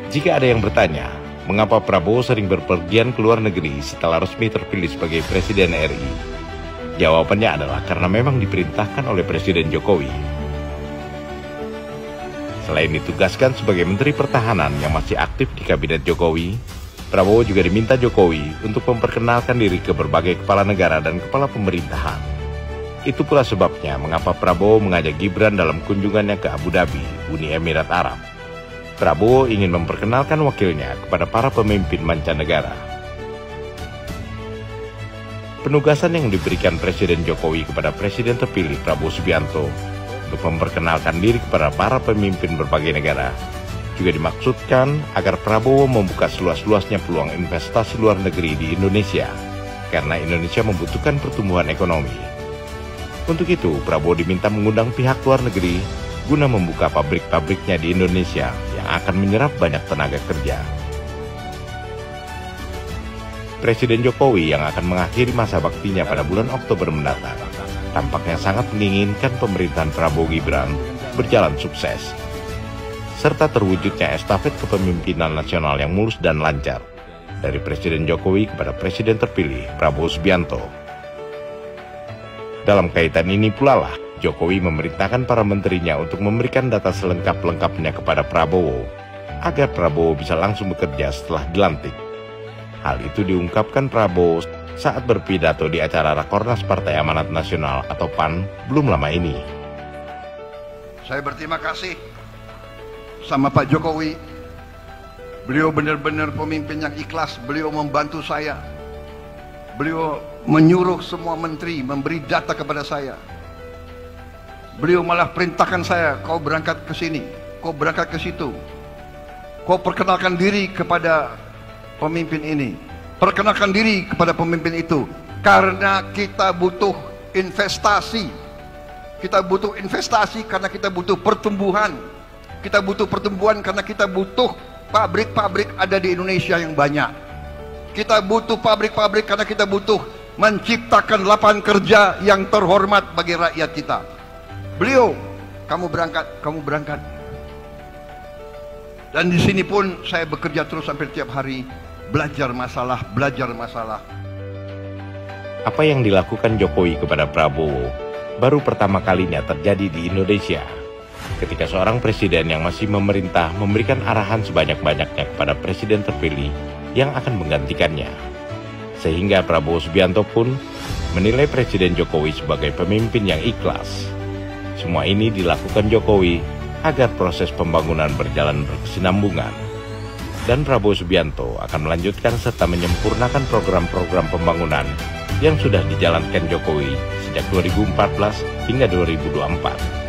Jika ada yang bertanya, mengapa Prabowo sering berpergian ke luar negeri setelah resmi terpilih sebagai Presiden RI? Jawabannya adalah karena memang diperintahkan oleh Presiden Jokowi. Selain ditugaskan sebagai Menteri Pertahanan yang masih aktif di Kabinet Jokowi, Prabowo juga diminta Jokowi untuk memperkenalkan diri ke berbagai kepala negara dan kepala pemerintahan. Itu pula sebabnya mengapa Prabowo mengajak Gibran dalam kunjungannya ke Abu Dhabi, Uni Emirat Arab. Prabowo ingin memperkenalkan wakilnya kepada para pemimpin mancanegara. Penugasan yang diberikan Presiden Jokowi kepada Presiden terpilih Prabowo Subianto untuk memperkenalkan diri kepada para pemimpin berbagai negara juga dimaksudkan agar Prabowo membuka seluas-luasnya peluang investasi luar negeri di Indonesia, karena Indonesia membutuhkan pertumbuhan ekonomi. Untuk itu, Prabowo diminta mengundang pihak luar negeri guna membuka pabrik-pabriknya di Indonesia yang akan menyerap banyak tenaga kerja. Presiden Jokowi yang akan mengakhiri masa baktinya pada bulan Oktober mendatang tampaknya sangat menginginkan pemerintahan Prabowo Gibran berjalan sukses, serta terwujudnya estafet kepemimpinan nasional yang mulus dan lancar dari Presiden Jokowi kepada Presiden terpilih Prabowo Subianto. Dalam kaitan ini pula lah Jokowi memerintahkan para menterinya untuk memberikan data selengkap-lengkapnya kepada Prabowo, agar Prabowo bisa langsung bekerja setelah dilantik. Hal itu diungkapkan Prabowo saat berpidato di acara Rakornas Partai Amanat Nasional atau PAN belum lama ini. Saya berterima kasih sama Pak Jokowi. Beliau benar-benar pemimpin yang ikhlas. Beliau membantu saya. Beliau menyuruh semua menteri memberi data kepada saya. Beliau malah perintahkan saya, kau berangkat ke sini, kau berangkat ke situ, kau perkenalkan diri kepada pemimpin ini, perkenalkan diri kepada pemimpin itu, karena kita butuh investasi. Kita butuh investasi karena kita butuh pertumbuhan. Kita butuh pertumbuhan karena kita butuh pabrik-pabrik ada di Indonesia yang banyak. Kita butuh pabrik-pabrik karena kita butuh menciptakan lapangan kerja yang terhormat bagi rakyat kita. Beliau, kamu berangkat. Dan di sini pun saya bekerja terus sampai tiap hari, belajar masalah. Apa yang dilakukan Jokowi kepada Prabowo baru pertama kalinya terjadi di Indonesia, ketika seorang presiden yang masih memerintah memberikan arahan sebanyak-banyaknya kepada presiden terpilih yang akan menggantikannya. Sehingga Prabowo Subianto pun menilai Presiden Jokowi sebagai pemimpin yang ikhlas. Semua ini dilakukan Jokowi agar proses pembangunan berjalan berkesinambungan. Dan Prabowo Subianto akan melanjutkan serta menyempurnakan program-program pembangunan yang sudah dijalankan Jokowi sejak 2014 hingga 2024.